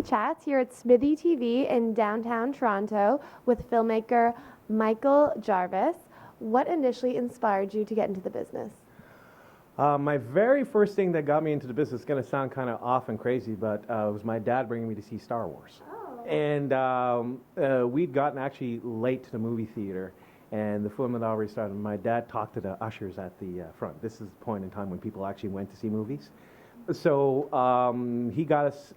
chats here at Smithy TV in downtown Toronto with filmmaker Michael Jarvis. What initially inspired you to get into the business? My very first thing that got me into the business is going to sound kind of off and crazy, but it was my dad bringing me to see Star Wars. Oh. And we'd gotten actually late to the movie theater, and the film had already started. My dad talked to the ushers at the front. This is the point in time when people actually went to see movies. So he got us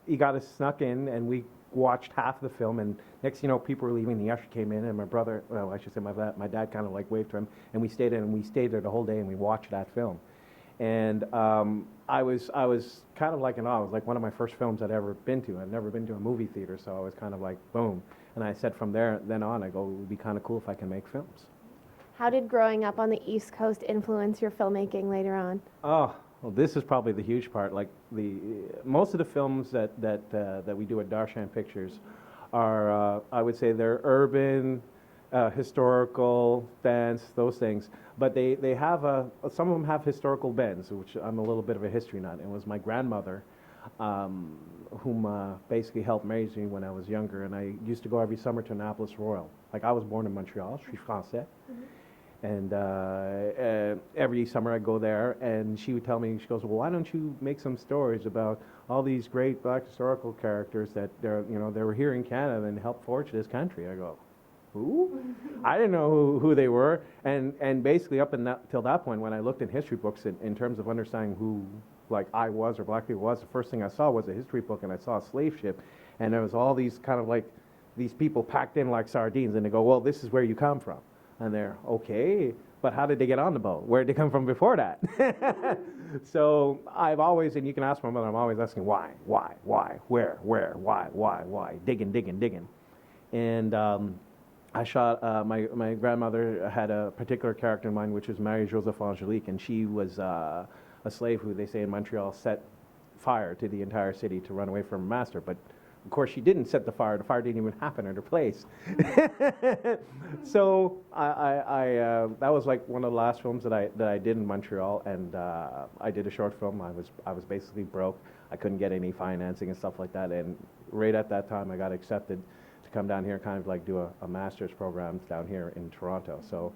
snuck in, and we watched half of the film. And next, you know, people were leaving. The usher came in, and my brother, well, I should say my dad, kind of like waved to him, and we stayed in, and we stayed there the whole day, and we watched that film. And I was kind of like in awe. It was like one of my first films I'd ever been to. I'd never been to a movie theater, so I was kind of like, boom. And I said from then on, I go, it would be kind of cool if I can make films. How did growing up on the East Coast influence your filmmaking later on? Oh, well, this is probably the huge part. Like most of the films that we do at DARCHIEN Pictures are, I would say, they're urban, historical, dance, those things. But they have some of them have historical bends, which I'm a little bit of a history nut. It was my grandmother, whom basically helped raise me when I was younger, and I used to go every summer to Annapolis Royal. Like, I was born in Montreal, je suis français. And every summer I'd go there, and she would tell me, she goes, well, why don't you make some stories about all these great black historical characters that they were here in Canada and helped forge this country? I go, who? I didn't know who they were. And basically up till that point, when I looked in history books in terms of understanding who like I was or black people was, the first thing I saw was a history book, and I saw a slave ship, and there was all these kind of like these people packed in like sardines, and they go, well, this is where you come from. And they're, okay, but how did they get on the boat? Where did they come from before that? So I've always, and you can ask my mother, I'm always asking why, where, why, digging. And I shot, my grandmother had a particular character in mind, which was Marie-Joseph Angelique, and she was a slave who, they say in Montreal, set fire to the entire city to run away from her master. But of course, she didn't set the fire. The fire didn't even happen at her place. So that was like one of the last films that I did in Montreal, and I did a short film. I was basically broke. I couldn't get any financing and stuff like that. And right at that time, I got accepted to come down here, kind of like do a master's program down here in Toronto. So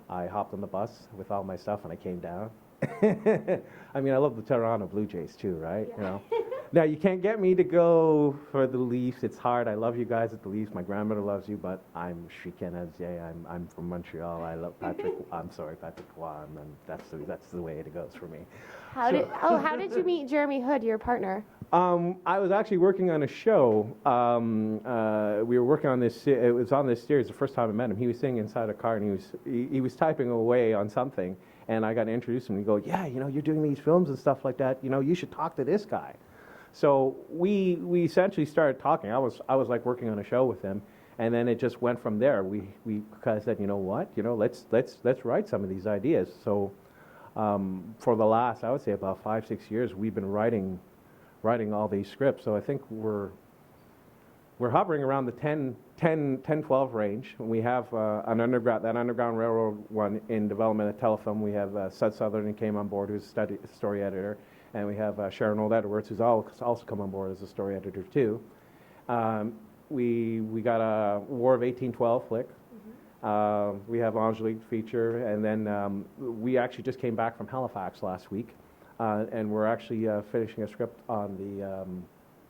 I hopped on the bus with all my stuff, and I came down. I mean, I love the Toronto Blue Jays too, right? Yeah. You know. Now, you can't get me to go for the Leafs. It's hard. I love you guys at the Leafs. My grandmother loves you, but I'm I'm from Montreal. I love Patrick. I'm sorry, Patrick Roy, and that's the way it goes for me. How did you meet Jeremy Hood, your partner? I was actually working on a show. We were working on this. It was on this series. The first time I met him, he was sitting inside a car, and he was typing away on something. And I got to introduce him. And he go, yeah, you know, you're doing these films and stuff like that. You know, you should talk to this guy. So we essentially started talking. I was like working on a show with him, and then it just went from there. We kind of said, you know what, you know, let's write some of these ideas. So for the last, I would say about 5-6 years, we've been writing all these scripts. So I think we're hovering around the 10-12 range. We have that Underground Railroad one in development at Telefilm. We have Sud Sutherland came on board, who's a story editor. And we have Sharon Old Edwards, who's also come on board as a story editor too. We got a War of 1812 flick. We have Angelique feature, and then we actually just came back from Halifax last week, and we're actually finishing a script on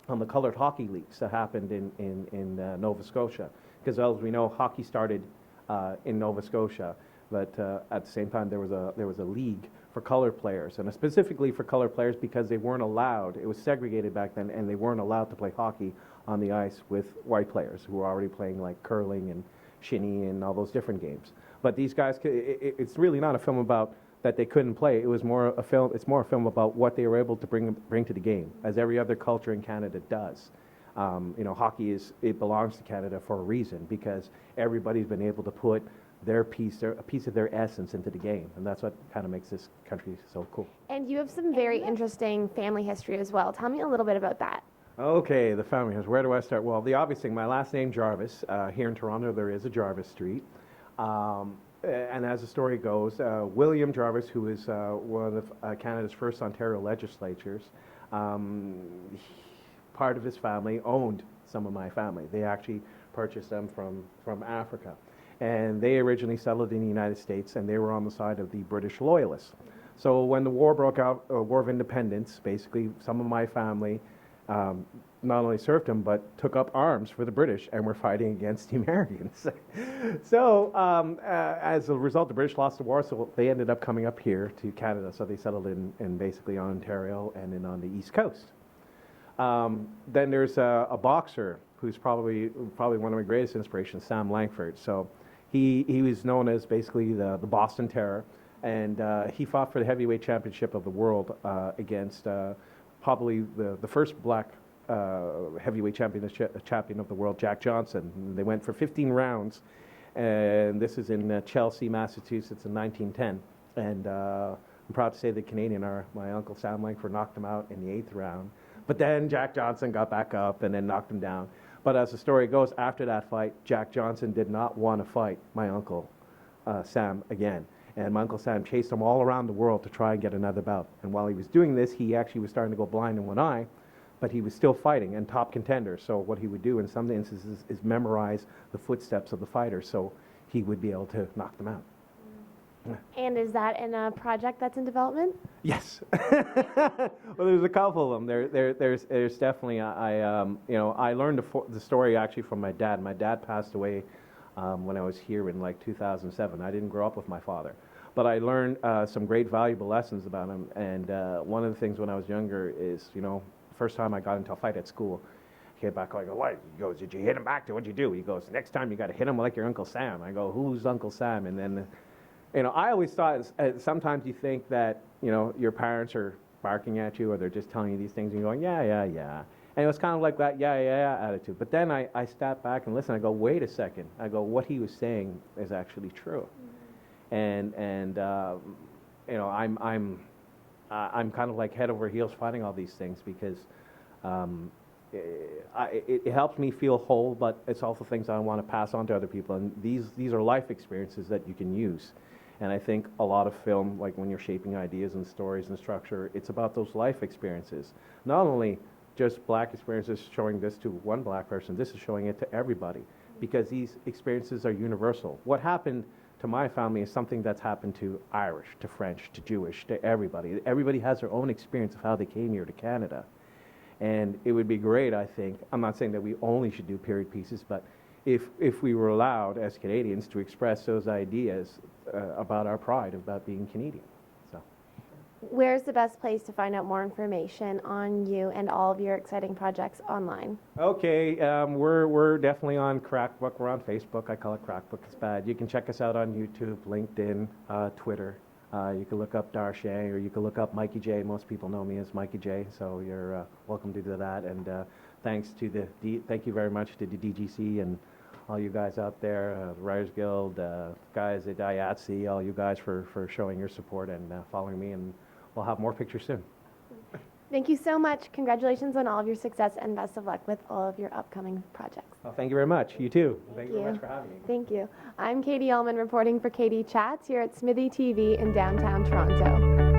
the colored hockey leagues that happened in Nova Scotia. Because as we know, hockey started in Nova Scotia, but at the same time there was a league for colored players, and specifically for colored players because they weren't allowed. It was segregated back then, and they weren't allowed to play hockey on the ice with white players who were already playing like curling and shinny and all those different games. But these guys, it's really not a film about that they couldn't play. It was more a film. It's more a film about what they were able to bring to the game, as every other culture in Canada does. You know, hockey it belongs to Canada for a reason, because everybody's been able to put a piece of their essence into the game, and that's what kind of makes this country so cool. And you have some very interesting family history as well. Tell me a little bit about that. Okay, the family history. Where do I start? Well, the obvious thing, my last name Jarvis. Here in Toronto, there is a Jarvis Street. And as the story goes, William Jarvis, who is one of Canada's first Ontario legislatures, part of his family owned some of my family. They actually purchased them from Africa. And they originally settled in the United States, and they were on the side of the British loyalists. So when the war broke out, War of Independence, basically some of my family not only served him, but took up arms for the British and were fighting against the Americans. So as a result, the British lost the war, so they ended up coming up here to Canada. So they settled in basically Ontario and then on the East Coast. Then there's a boxer who's probably one of my greatest inspirations, Sam Langford. So he was known as basically the Boston Terror, and he fought for the heavyweight championship of the world against probably the first black heavyweight champion of the world, Jack Johnson. They went for 15 rounds, and this is in Chelsea, Massachusetts in 1910. And I'm proud to say the Canadian, my uncle Sam Langford, knocked him out in the 8th round. But then Jack Johnson got back up and then knocked him down. But as the story goes, after that fight, Jack Johnson did not want to fight my uncle Sam again. And my Uncle Sam chased him all around the world to try and get another bout. And while he was doing this, he actually was starting to go blind in one eye, but he was still fighting and top contender. So what he would do in some instances is memorize the footsteps of the fighter so he would be able to knock them out. And is that in a project that's in development? Yes. Well, there's a couple of them. There's definitely I learned the story actually from my dad. My dad passed away when I was here in like 2007. I didn't grow up with my father, but I learned some great valuable lessons about him. And one of the things when I was younger is, first time I got into a fight at school, he came back, I go, what? He goes, did you hit him back? What'd you do? He goes, next time you got to hit him like your Uncle Sam. I go, who's Uncle Sam? And then, I always thought, sometimes you think that, your parents are barking at you or they're just telling you these things and you're going, yeah, yeah, yeah. And it was kind of like that, yeah, yeah, yeah attitude. But then I step back and listen. I go, wait a second. I go, what he was saying is actually true. Mm-hmm. I'm kind of like head over heels fighting all these things because it helps me feel whole, but it's also things I want to pass on to other people. And these are life experiences that you can use. And I think a lot of film, like when you're shaping ideas and stories and structure, it's about those life experiences. Not only just black experiences showing this to one black person, this is showing it to everybody because these experiences are universal. What happened to my family is something that's happened to Irish, to French, to Jewish, to everybody. Everybody has their own experience of how they came here to Canada. And it would be great, I think, I'm not saying that we only should do period pieces, but if we were allowed as Canadians to express those ideas about our pride about being Canadian. So, where's the best place to find out more information on you and all of your exciting projects online? Okay, we're definitely on Crackbook. We're on Facebook. I call it Crackbook. It's bad. You can check us out on YouTube, LinkedIn, Twitter. You can look up Darchien, or you can look up Mikey J. Most people know me as Mikey J. So you're welcome to do that. And thank you very much to the DGC and all you guys out there, the Writers Guild, guys at IATSE, all you guys for showing your support and following me, and we'll have more pictures soon. Thank you so much. Congratulations on all of your success and best of luck with all of your upcoming projects. Well, thank you very much. You too. Thank you very much for having me. Thank you. I'm Katie Uhlmann reporting for Katie Chats here at Smithy TV in downtown Toronto.